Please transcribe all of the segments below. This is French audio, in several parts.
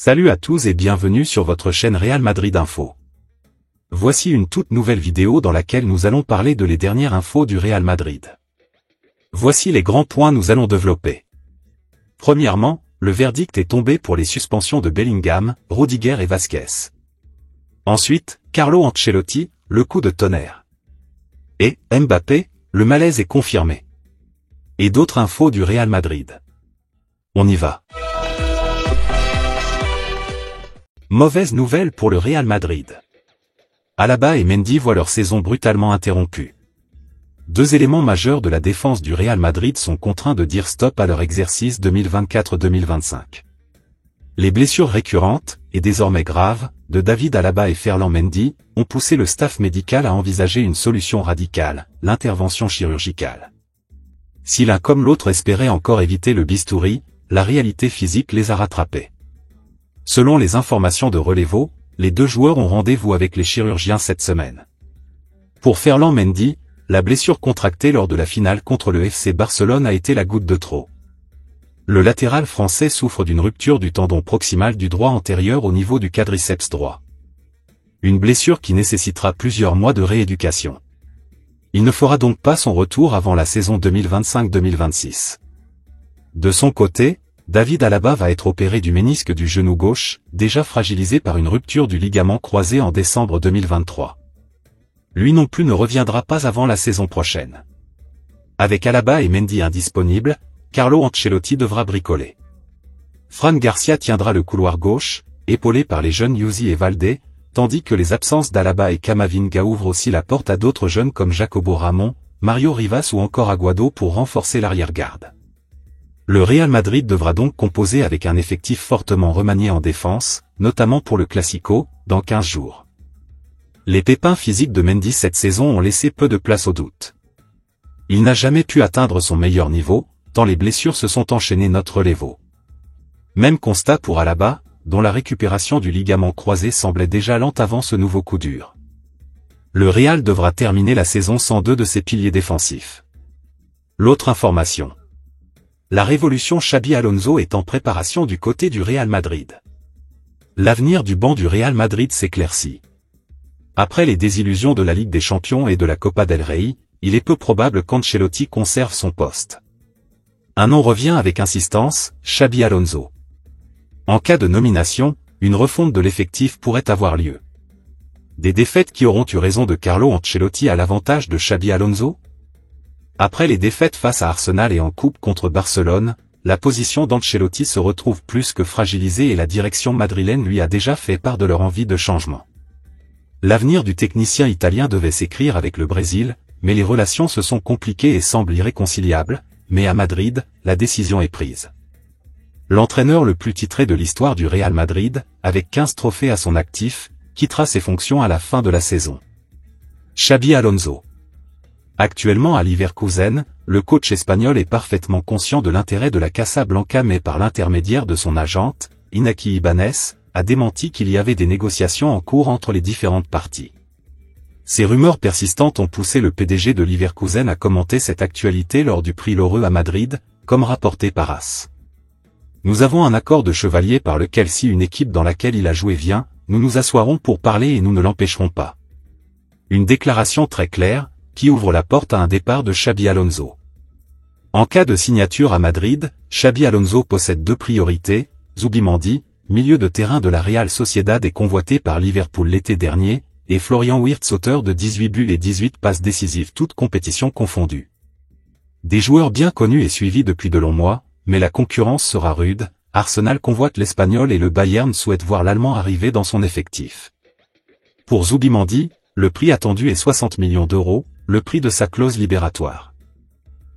Salut à tous et bienvenue sur votre chaîne Real Madrid Info. Voici une toute nouvelle vidéo dans laquelle nous allons parler de les dernières infos du Real Madrid. Voici les grands points nous allons développer. Premièrement, le verdict est tombé pour les suspensions de Bellingham, Rudiger et Vasquez. Ensuite, Carlo Ancelotti, le coup de tonnerre. Et, Mbappé, le malaise est confirmé. Et d'autres infos du Real Madrid. On y va. Mauvaise nouvelle pour le Real Madrid. Alaba et Mendy voient leur saison brutalement interrompue. Deux éléments majeurs de la défense du Real Madrid sont contraints de dire stop à leur exercice 2024-2025. Les blessures récurrentes, et désormais graves, de David Alaba et Ferland Mendy, ont poussé le staff médical à envisager une solution radicale, l'intervention chirurgicale. Si l'un comme l'autre espérait encore éviter le bistouri, la réalité physique les a rattrapés. Selon les informations de Relevo, les deux joueurs ont rendez-vous avec les chirurgiens cette semaine. Pour Ferland Mendy, la blessure contractée lors de la finale contre le FC Barcelone a été la goutte de trop. Le latéral français souffre d'une rupture du tendon proximal du droit antérieur au niveau du quadriceps droit. Une blessure qui nécessitera plusieurs mois de rééducation. Il ne fera donc pas son retour avant la saison 2025-2026. De son côté, David Alaba va être opéré du ménisque du genou gauche, déjà fragilisé par une rupture du ligament croisé en décembre 2023. Lui non plus ne reviendra pas avant la saison prochaine. Avec Alaba et Mendy indisponibles, Carlo Ancelotti devra bricoler. Fran Garcia tiendra le couloir gauche, épaulé par les jeunes Yusi et Valdé, tandis que les absences d'Alaba et Camavinga ouvrent aussi la porte à d'autres jeunes comme Jacobo Ramon, Mario Rivas ou encore Aguado pour renforcer l'arrière-garde. Le Real Madrid devra donc composer avec un effectif fortement remanié en défense, notamment pour le Classico, dans 15 jours. Les pépins physiques de Mendy cette saison ont laissé peu de place au doute. Il n'a jamais pu atteindre son meilleur niveau, tant les blessures se sont enchaînées notre Relevo. Même constat pour Alaba, dont la récupération du ligament croisé semblait déjà lente avant ce nouveau coup dur. Le Real devra terminer la saison sans deux de ses piliers défensifs. L'autre information. La révolution Xabi Alonso est en préparation du côté du Real Madrid. L'avenir du banc du Real Madrid s'éclaircit. Après les désillusions de la Ligue des Champions et de la Copa del Rey, il est peu probable qu'Ancelotti conserve son poste. Un nom revient avec insistance, Xabi Alonso. En cas de nomination, une refonte de l'effectif pourrait avoir lieu. Des défaites qui auront eu raison de Carlo Ancelotti à l'avantage de Xabi Alonso? Après les défaites face à Arsenal et en coupe contre Barcelone, la position d'Ancelotti se retrouve plus que fragilisée et la direction madrilène lui a déjà fait part de leur envie de changement. L'avenir du technicien italien devait s'écrire avec le Brésil, mais les relations se sont compliquées et semblent irréconciliables, mais à Madrid, la décision est prise. L'entraîneur le plus titré de l'histoire du Real Madrid, avec 15 trophées à son actif, quittera ses fonctions à la fin de la saison. Xabi Alonso. Actuellement à Leverkusen, le coach espagnol est parfaitement conscient de l'intérêt de la Casablanca mais par l'intermédiaire de son agente, Inaki Ibanez, a démenti qu'il y avait des négociations en cours entre les différentes parties. Ces rumeurs persistantes ont poussé le PDG de Leverkusen à commenter cette actualité lors du prix Lheureux à Madrid, comme rapporté par AS. Nous avons un accord de chevalier par lequel si une équipe dans laquelle il a joué vient, nous nous assoirons pour parler et nous ne l'empêcherons pas. Une déclaration très claire, qui ouvre la porte à un départ de Xabi Alonso. En cas de signature à Madrid, Xabi Alonso possède deux priorités, Zubimendi, milieu de terrain de la Real Sociedad est convoité par Liverpool l'été dernier, et Florian Wirtz auteur de 18 buts et 18 passes décisives toutes compétitions confondues. Des joueurs bien connus et suivis depuis de longs mois, mais la concurrence sera rude, Arsenal convoite l'Espagnol et le Bayern souhaite voir l'Allemand arriver dans son effectif. Pour Zubimendi, le prix attendu est 60 millions d'euros, le prix de sa clause libératoire.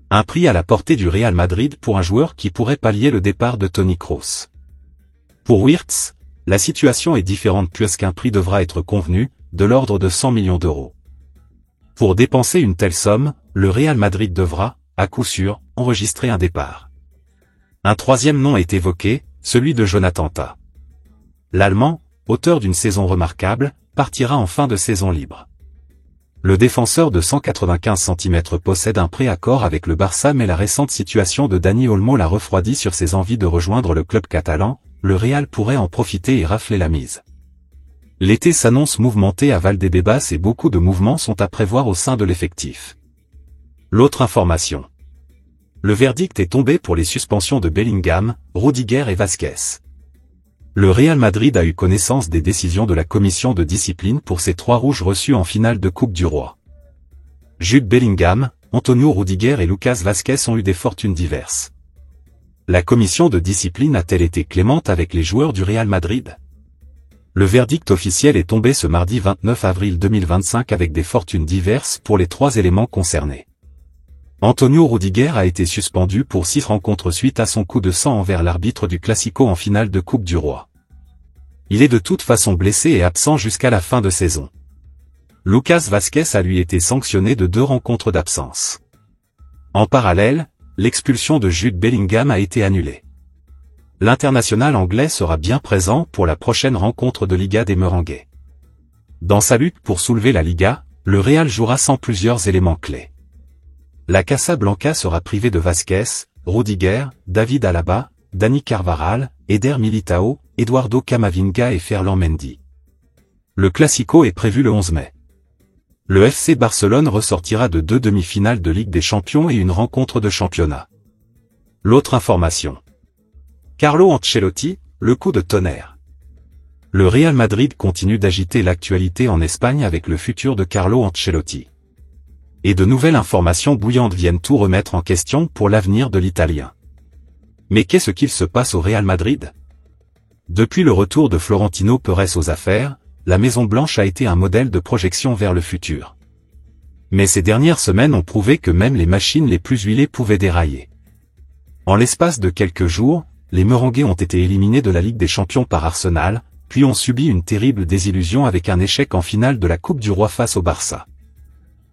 Un prix à la portée du Real Madrid pour un joueur qui pourrait pallier le départ de Toni Kroos. Pour Wirtz, la situation est différente puisqu'un prix devra être convenu, de l'ordre de 100 millions d'euros. Pour dépenser une telle somme, le Real Madrid devra, à coup sûr, enregistrer un départ. Un troisième nom est évoqué, celui de Jonathan Tah. L'Allemand, auteur d'une saison remarquable, partira en fin de saison libre. Le défenseur de 195 cm possède un préaccord avec le Barça mais la récente situation de Dani Olmo l'a refroidi sur ses envies de rejoindre le club catalan, le Real pourrait en profiter et rafler la mise. L'été s'annonce mouvementé à Valdebebas et beaucoup de mouvements sont à prévoir au sein de l'effectif. L'autre information. Le verdict est tombé pour les suspensions de Bellingham, Rudiger et Vasquez. Le Real Madrid a eu connaissance des décisions de la commission de discipline pour ses 3 rouges reçus en finale de Coupe du Roi. Jude Bellingham, Antonio Rudiger et Lucas Vasquez ont eu des fortunes diverses. La commission de discipline a-t-elle été clémente avec les joueurs du Real Madrid? Le verdict officiel est tombé ce mardi 29 avril 2025 avec des fortunes diverses pour les 3 éléments concernés. Antonio Rudiger a été suspendu pour 6 rencontres suite à son coup de sang envers l'arbitre du Classico en finale de Coupe du Roi. Il est de toute façon blessé et absent jusqu'à la fin de saison. Lucas Vasquez a lui été sanctionné de 2 rencontres d'absence. En parallèle, l'expulsion de Jude Bellingham a été annulée. L'international anglais sera bien présent pour la prochaine rencontre de Liga des Merengues. Dans sa lutte pour soulever la Liga, le Real jouera sans plusieurs éléments clés. La Casablanca sera privée de Vasquez, Rudiger, David Alaba, Dani Carvajal, Eder Militao, Eduardo Camavinga et Ferland Mendy. Le Classico est prévu le 11 mai. Le FC Barcelone ressortira de 2 demi-finales de Ligue des Champions et une rencontre de championnat. L'autre information. Carlo Ancelotti, le coup de tonnerre. Le Real Madrid continue d'agiter l'actualité en Espagne avec le futur de Carlo Ancelotti. Et de nouvelles informations bouillantes viennent tout remettre en question pour l'avenir de l'Italien. Mais qu'est-ce qu'il se passe au Real Madrid? Depuis le retour de Florentino Pérez aux affaires, la Maison-Blanche a été un modèle de projection vers le futur. Mais ces dernières semaines ont prouvé que même les machines les plus huilées pouvaient dérailler. En l'espace de quelques jours, les Merengues ont été éliminés de la Ligue des Champions par Arsenal, puis ont subi une terrible désillusion avec un échec en finale de la Coupe du Roi face au Barça.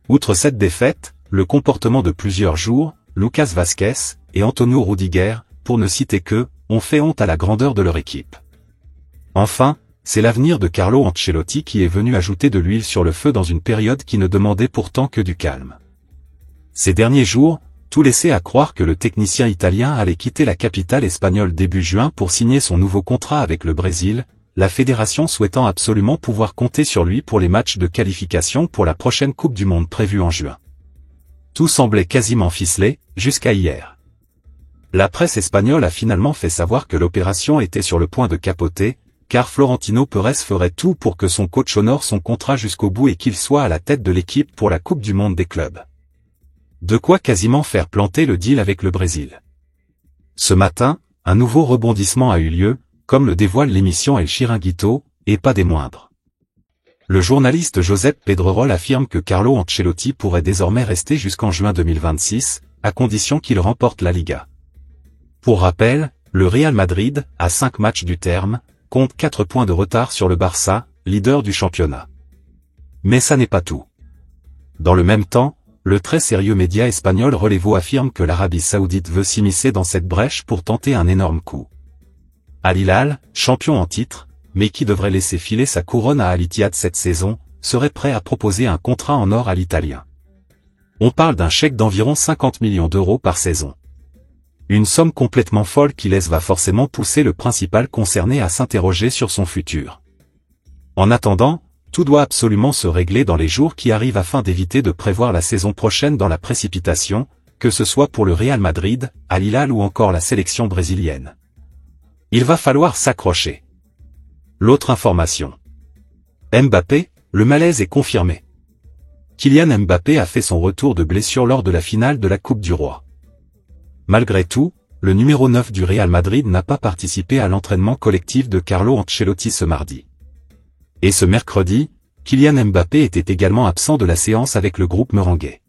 Outre cette défaite, le comportement de plusieurs joueurs, Lucas Vasquez et Antonio Rudiger, pour ne citer que, ont fait honte à la grandeur de leur équipe. Enfin, c'est l'avenir de Carlo Ancelotti qui est venu ajouter de l'huile sur le feu dans une période qui ne demandait pourtant que du calme. Ces derniers jours, tout laissait à croire que le technicien italien allait quitter la capitale espagnole début juin pour signer son nouveau contrat avec le Brésil, la fédération souhaitant absolument pouvoir compter sur lui pour les matchs de qualification pour la prochaine Coupe du Monde prévue en juin. Tout semblait quasiment ficelé, jusqu'à hier. La presse espagnole a finalement fait savoir que l'opération était sur le point de capoter, car Florentino Pérez ferait tout pour que son coach honore son contrat jusqu'au bout et qu'il soit à la tête de l'équipe pour la Coupe du Monde des clubs. De quoi quasiment faire planter le deal avec le Brésil. Ce matin, un nouveau rebondissement a eu lieu, comme le dévoile l'émission El Chiringuito, et pas des moindres. Le journaliste Josep Pedrerol affirme que Carlo Ancelotti pourrait désormais rester jusqu'en juin 2026, à condition qu'il remporte la Liga. Pour rappel, le Real Madrid, à 5 matchs du terme, compte 4 points de retard sur le Barça, leader du championnat. Mais ça n'est pas tout. Dans le même temps, le très sérieux média espagnol Relevo affirme que l'Arabie Saoudite veut s'immiscer dans cette brèche pour tenter un énorme coup. Al Hilal, champion en titre, mais qui devrait laisser filer sa couronne à Al Ittihad cette saison, serait prêt à proposer un contrat en or à l'Italien. On parle d'un chèque d'environ 50 millions d'euros par saison. Une somme complètement folle qui va forcément pousser le principal concerné à s'interroger sur son futur. En attendant, tout doit absolument se régler dans les jours qui arrivent afin d'éviter de prévoir la saison prochaine dans la précipitation, que ce soit pour le Real Madrid, Al Hilal ou encore la sélection brésilienne. Il va falloir s'accrocher. L'autre information. Mbappé, le malaise est confirmé. Kylian Mbappé a fait son retour de blessure lors de la finale de la Coupe du Roi. Malgré tout, le numéro 9 du Real Madrid n'a pas participé à l'entraînement collectif de Carlo Ancelotti ce mardi. Et ce mercredi, Kylian Mbappé était également absent de la séance avec le groupe merengue.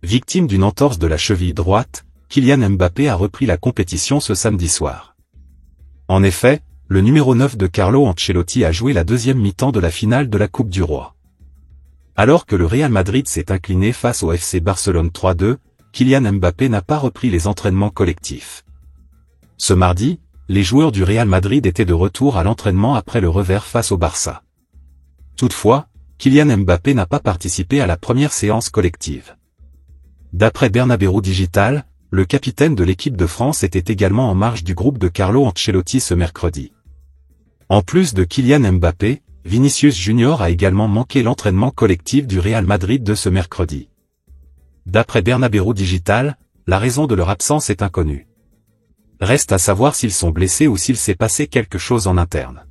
Victime d'une entorse de la cheville droite, Kylian Mbappé a repris la compétition ce samedi soir. En effet, le numéro 9 de Carlo Ancelotti a joué la deuxième mi-temps de la finale de la Coupe du Roi. Alors que le Real Madrid s'est incliné face au FC Barcelone 3-2, Kylian Mbappé n'a pas repris les entraînements collectifs. Ce mardi, les joueurs du Real Madrid étaient de retour à l'entraînement après le revers face au Barça. Toutefois, Kylian Mbappé n'a pas participé à la première séance collective. D'après Bernabéu Digital, le capitaine de l'équipe de France était également en marge du groupe de Carlo Ancelotti ce mercredi. En plus de Kylian Mbappé, Vinicius Junior a également manqué l'entraînement collectif du Real Madrid de ce mercredi. D'après Bernabéu Digital, la raison de leur absence est inconnue. Reste à savoir s'ils sont blessés ou s'il s'est passé quelque chose en interne.